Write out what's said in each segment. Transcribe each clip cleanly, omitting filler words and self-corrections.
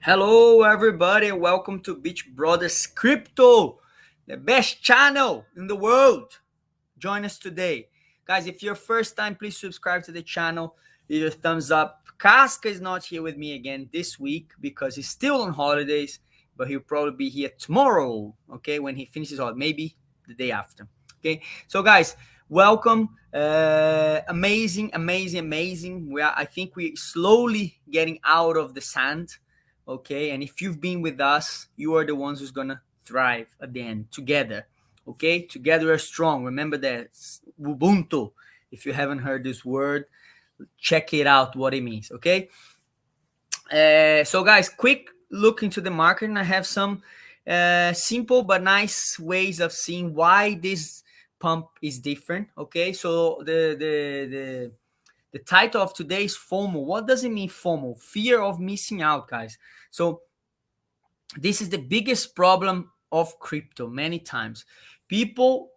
Hello, everybody, and welcome to Bitbrothers Crypto, the best channel in the world. Join us today. Guys, if you're first time, please subscribe to the channel. Leave a thumbs up. Casca is not here with me again this week because he's still on holidays, but he'll probably be here tomorrow, okay, when he finishes all, maybe the day after. Okay, so guys, welcome. Amazing. I think we're slowly getting out of the sand. Okay, and if you've been with us, you are the ones who's gonna thrive at the end together. Okay, together we're strong. Remember that Ubuntu. If you haven't heard this word, check it out what it means. Okay, so guys, quick look into the market, and I have some simple but nice ways of seeing why this pump is different. Okay, so the title of today's FOMO. What does it mean, FOMO? Fear of missing out, guys. So this is the biggest problem of crypto many times. People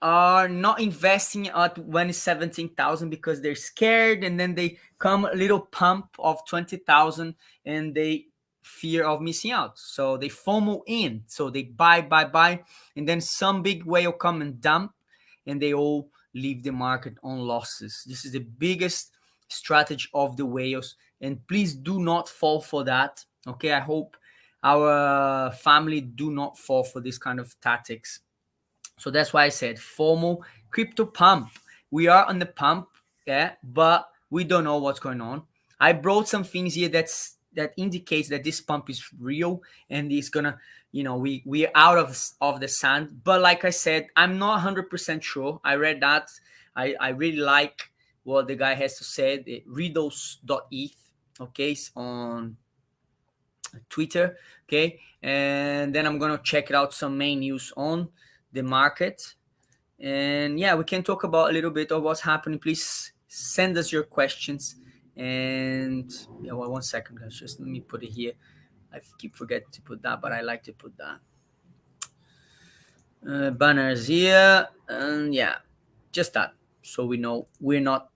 are not investing at when it's 17,000 because they're scared, and then they come a little pump of 20,000 and they fear of missing out. So they FOMO in. So they buy, and then some big whale come and dump, and they all leave the market on losses. This is the biggest strategy of the whales, and please do not fall for that. Okay, I hope our family do not fall for this kind of tactics. So that's why I said FOMO, crypto pump. We are on the pump, yeah, but we don't know what's going on. I brought some things here that indicates that this pump is real and it's gonna, we're out of the sand. But like I said, I'm not 100% sure. I read that. I really like what the guy has to say. Riddles.eth, okay, it's on Twitter, okay, and then I'm gonna check it out, some main news on the market, and yeah, we can talk about a little bit of what's happening. Please send us your questions. And yeah, well, 1 second, guys, just let me put it here. I keep forgetting to put that, but I like to put that banners here, and yeah, just that, so we know we're not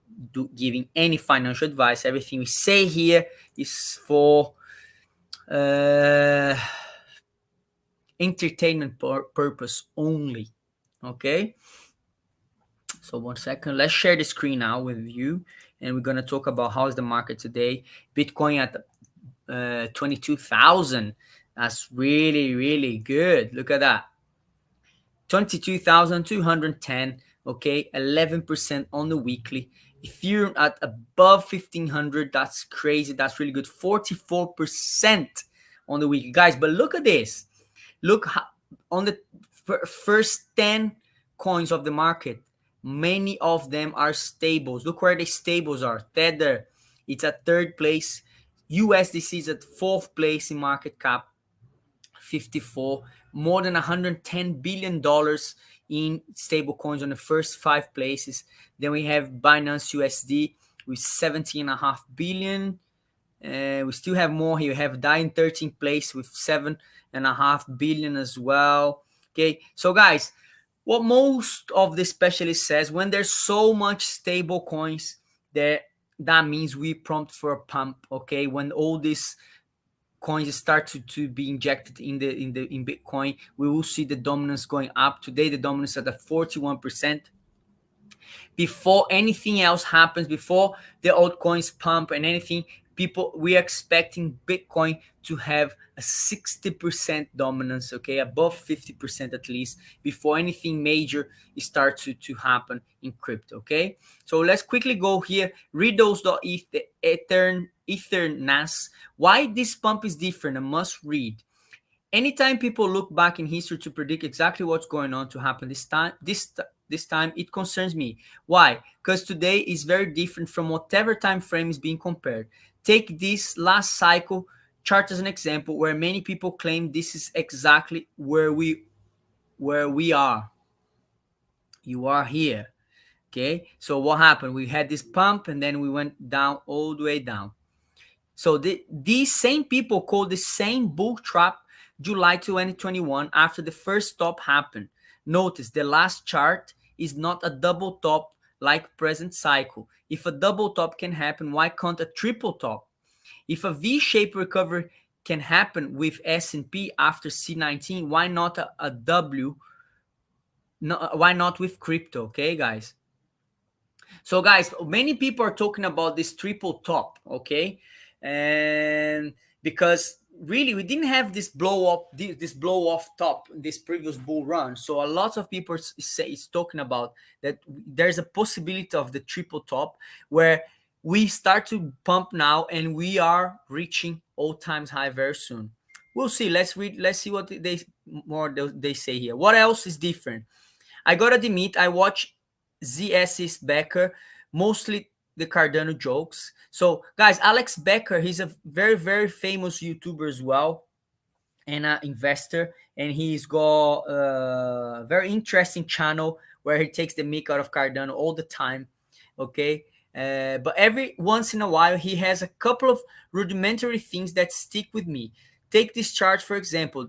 giving any financial advice. Everything we say here is for entertainment purpose only. Okay, so 1 second, let's share the screen now with you, and we're going to talk about how's the market today. Bitcoin at 22,000. That's really good. Look at that, 22,210. Okay, 11% on the weekly. Ethereum at above 1,500. That's crazy. That's really good. 44% on the weekly, guys. But look at this. Look on the first 10 coins of the market. Many of them are stables. Look where the stables are. Tether, it's at third place. USDC is at fourth place in market cap, 54. More than $110 billion in stable coins on the first 5 places. Then we have Binance USD with 17.5 billion. We still have more here. We have DAI in 13th place with 7.5 billion as well. Okay, so guys, what most of the specialists says, when there's so much stable coins, that means we prompt for a pump. Okay, when all these coins start to be injected in Bitcoin, we will see the dominance going up. Today, the dominance is at 41%. Before anything else happens, before the altcoins pump and anything, we are expecting Bitcoin to have a 60% dominance, okay, above 50% at least, before anything major starts to happen in crypto. Okay, so let's quickly go here. Riddles.eth, the Ethernas. Why this pump is different, a must read. Anytime people look back in history to predict exactly what's going on to happen this time, it concerns me. Why? Because today is very different from whatever time frame is being compared. Take this last cycle chart as an example, where many people claim this is exactly where we are. You are here. Okay, so what happened? We had this pump, and then we went down, all the way down. So these same people call the same bull trap July 2021 after the first top happened. Notice the last chart is not a double top like present cycle. If a double top can happen, why can't a triple top? If a V-shaped recovery can happen with S&P after C19, why not a W? No, why not with crypto? Okay, guys. So, guys, many people are talking about this triple top, okay, and because really we didn't have this blow up, this blow off top in this previous bull run. So a lot of people say it's talking about that there's a possibility of the triple top where we start to pump now and we are reaching all times high very soon. We'll see. Let's read. Let's see what they say here. What else is different? I gotta admit, I watch ZS's Becker, mostly the Cardano jokes. So, guys, Alex Becker, he's a very, very famous YouTuber as well, and an investor. And he's got a very interesting channel where he takes the mic out of Cardano all the time. Okay. But every once in a while, he has a couple of rudimentary things that stick with me. Take this chart, for example,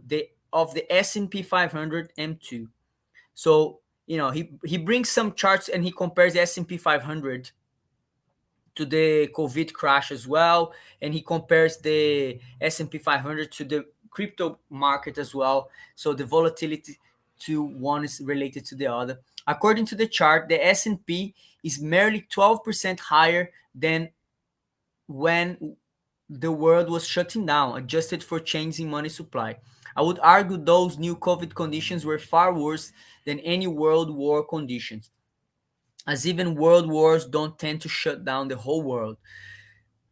of the S&P 500 M2. So, he brings some charts and he compares the S&P 500 to the COVID crash as well, and he compares the S&P 500 to the crypto market as well. So the volatility to one is related to the other. According to the chart, the S&P is merely 12% higher than when the world was shutting down, adjusted for changes in money supply. I would argue those new COVID conditions were far worse than any world war conditions, as even world wars don't tend to shut down the whole world.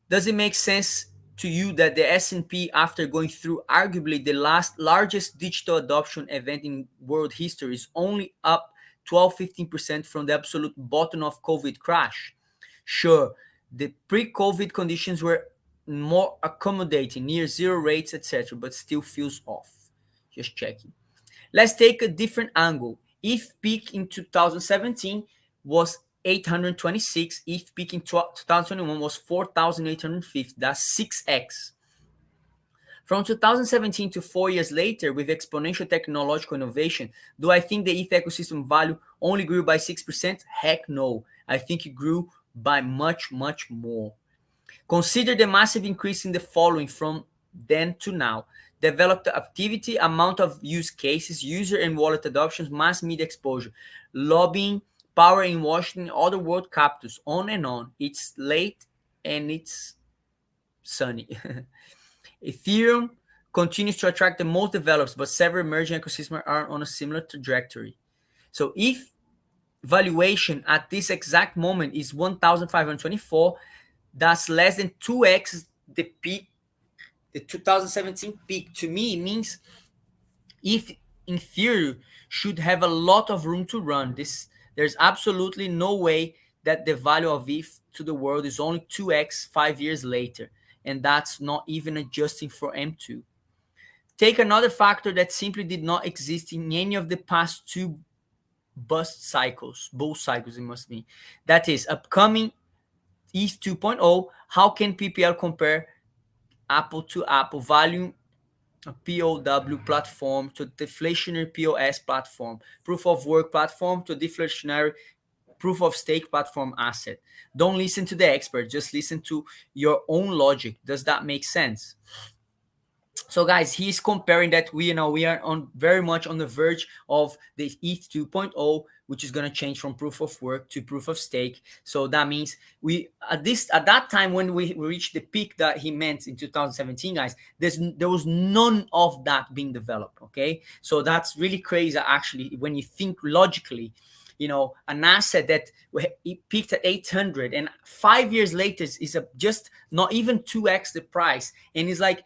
Does it make sense to you that the S&P, after going through arguably the largest digital adoption event in world history, is only up 12-15% from the absolute bottom of COVID crash? Sure, the pre-COVID conditions were more accommodating, near zero rates, etc., but still feels off. Just checking. Let's take a different angle. ETH peak in 2017 was 826. ETH peak in 2021 was 4,850. That's 6x. From 2017 to 4 years later, with exponential technological innovation, do I think the ETH ecosystem value only grew by 6%? Heck no. I think it grew by much, much more. Consider the massive increase in the following from then to now. Developed activity, amount of use cases, user and wallet adoptions, mass media exposure, lobbying, power in Washington, other world capitals, on and on. It's late and it's sunny. Ethereum continues to attract the most developed, but several emerging ecosystems are on a similar trajectory. So if valuation at this exact moment is 1,524, that's less than 2x the peak, the 2017 peak. To me, it means if in theory should have a lot of room to run. There's absolutely no way that the value of ETH to the world is only 2x 5 years later, and that's not even adjusting for M2. Take another factor that simply did not exist in any of the past two bull cycles, it must be. That is, upcoming ETH 2.0, how can PPL compare apple to apple value a POW platform to deflationary POS platform, proof of work platform to deflationary proof of stake platform asset? Don't listen to the expert, just listen to your own logic. Does that make sense? So guys, he's comparing that we are on very much on the verge of the ETH 2.0, which is going to change from proof of work to proof of stake. So that means we at that time when we reached the peak that he meant in 2017, guys, there was none of that being developed. Okay, so that's really crazy actually when you think logically. An asset that it peaked at 800 and 5 years later is just not even 2x the price, and it's like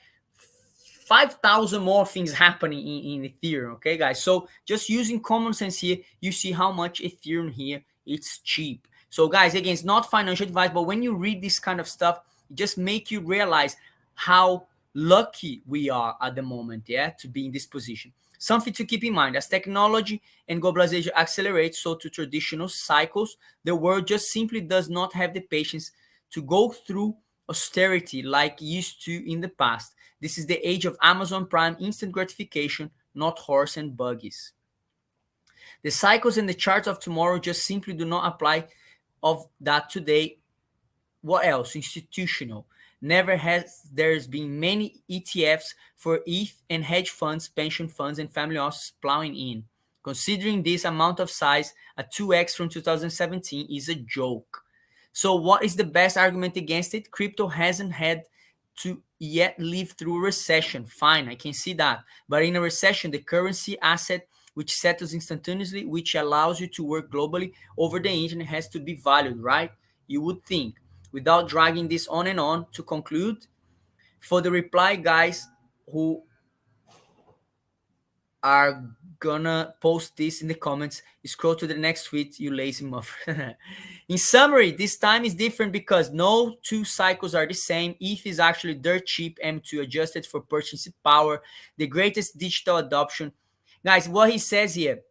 5,000 more things happening in Ethereum. Okay, guys. So just using common sense here, you see how much Ethereum here, it's cheap. So guys, again, it's not financial advice, but when you read this kind of stuff, it just make you realize how lucky we are at the moment, to be in this position. Something to keep in mind, as technology and globalization accelerates, so to traditional cycles, the world just simply does not have the patience to go through austerity like used to in the past. This is the age of Amazon Prime instant gratification, not horse and buggies. The cycles and the charts of tomorrow just simply do not apply of that today. What else? Institutional. Never has there's been many ETFs for ETH and hedge funds, pension funds, and family offices plowing in. Considering this amount of size, a 2x from 2017 is a joke. So what is the best argument against it? Crypto hasn't had to yet live through a recession. Fine, I can see that. But in a recession, the currency asset which settles instantaneously, which allows you to work globally over the internet, has to be valued, right? You would think. Without dragging this on and on, to conclude, for the reply, guys who are gonna post this in the comments, scroll to the next tweet, you lazy mother. In summary, this time is different because no two cycles are the same. ETH is actually dirt cheap and to adjust it for purchasing power, the greatest digital adoption. Guys, what he says here,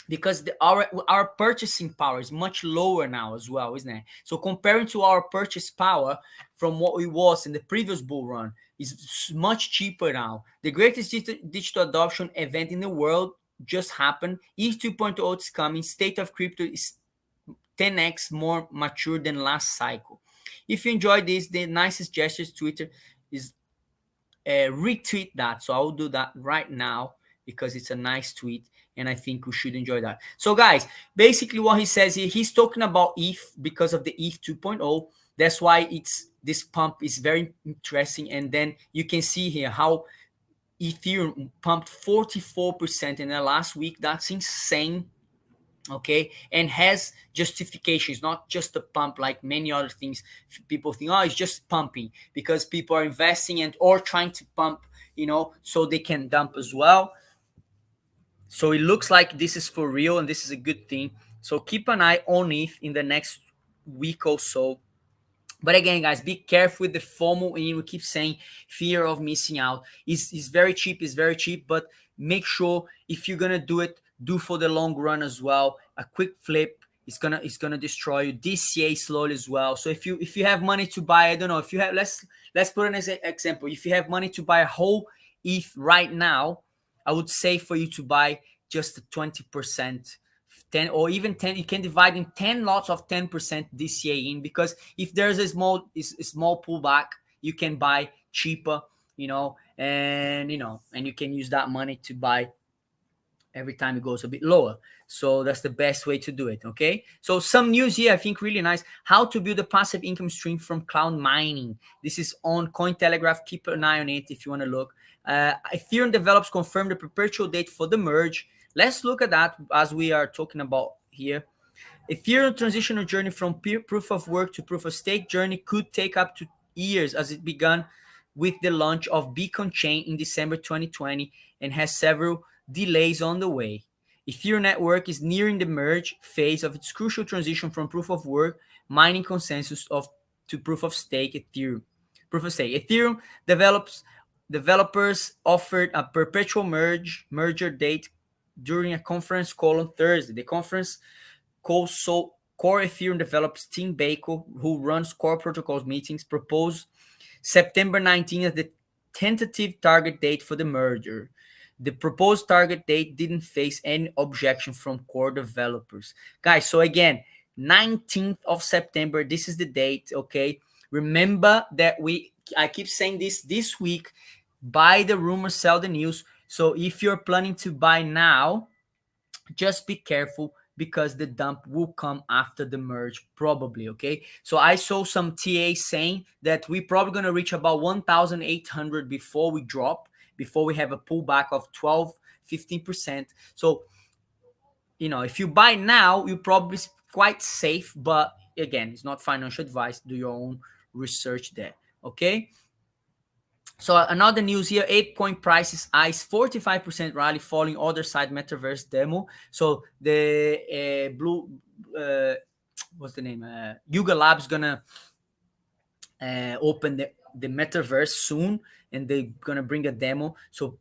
because our purchasing power is much lower now as well, isn't it? So comparing to our purchase power from what it was in the previous bull run is much cheaper now. The greatest digital adoption event in the world just happened. ETH 2.0 is coming. State of crypto is 10x more mature than last cycle. If you enjoyed this, the nicest gestures Twitter is retweet that. So I will do that right now because it's a nice tweet and I think we should enjoy that. So guys, basically what he says here, he's talking about ETH because of the ETH 2.0. That's why this pump is very interesting. And then you can see here how Ethereum pumped 44% in the last week. That's insane. Okay, and has justifications, not just a pump like many other things. People think, oh, it's just pumping because people are investing and or trying to pump, so they can dump as well. So it looks like this is for real and this is a good thing. So keep an eye on it in the next week or so. But again, guys, be careful with the FOMO in. We keep saying fear of missing out. It's very cheap. It's very cheap. But make sure if you're gonna do it, do for the long run as well. A quick flip is gonna destroy you. DCA slowly as well. So if you have money to buy, I don't know, if you have let's put an example. If you have money to buy a whole ETH right now, I would say for you to buy just 20%. 10 or even 10, you can divide in 10 lots of 10% DCA in, because if there's a small pullback, you can buy cheaper, and you can use that money to buy every time it goes a bit lower. So that's the best way to do it. Okay, so some news here I think really nice: how to build a passive income stream from cloud mining. This is on Cointelegraph. Keep an eye on it if you want to look. Ethereum developers confirmed the perpetual date for the merge. Let's look at that as we are talking about here. Ethereum transitional journey from proof of work to proof of stake journey could take up to years, as it began with the launch of Beacon Chain in December 2020 and has several delays on the way. Ethereum network is nearing the merge phase of its crucial transition from proof of work mining consensus to proof of stake Ethereum. Proof of stake. Ethereum developers offered a perpetual merger date during a conference call on Thursday. The conference call core Ethereum developers Tim Bako, who runs core protocols meetings, proposed September 19th as the tentative target date for the merger. The proposed target date didn't face any objection from core developers. Guys, so again, 19th of September, this is the date, okay? Remember that I keep saying this week, buy the rumor, sell the news. So if you're planning to buy now, just be careful because the dump will come after the merge probably, okay? So I saw some TA saying that we're probably going to reach about 1,800 before we drop, before we have a pullback of 12-15%. So, if you buy now, you're probably quite safe, but again, it's not financial advice. Do your own research there, okay? So another news here, ApeCoin prices ice 45% rally following other side metaverse demo. So the what's the name? Yuga Labs gonna open the metaverse soon, and they're gonna bring a demo. So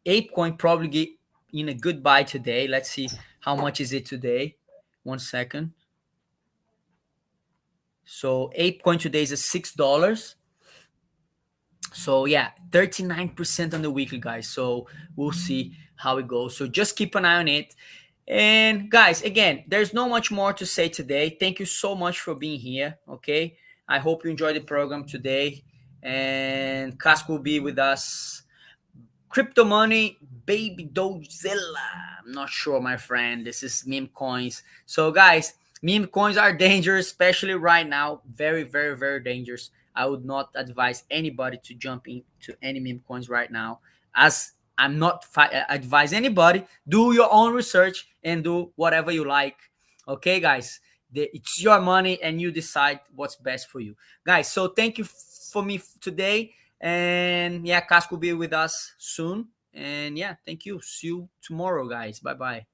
ApeCoin probably get in a good buy today. Let's see how much is it today. 1 second. So ApeCoin today is at $6. So yeah, 39% on the weekly, guys. So we'll see how it goes. So just keep an eye on it. And guys, again, there's not much more to say today. Thank you so much for being here. Okay, I hope you enjoyed the program today. and Cask will be with us. Crypto money, baby Dozilla. I'm not sure, my friend. This is meme coins. So, guys, meme coins are dangerous, especially right now. Very, very, very dangerous. I would not advise anybody to jump into any meme coins right now, as I'm not advise anybody. Do your own research and do whatever you like. Okay, guys. It's your money and you decide what's best for you, guys. So thank you for me today. And yeah, Cask will be with us soon. And yeah, thank you. See you tomorrow, guys. Bye bye.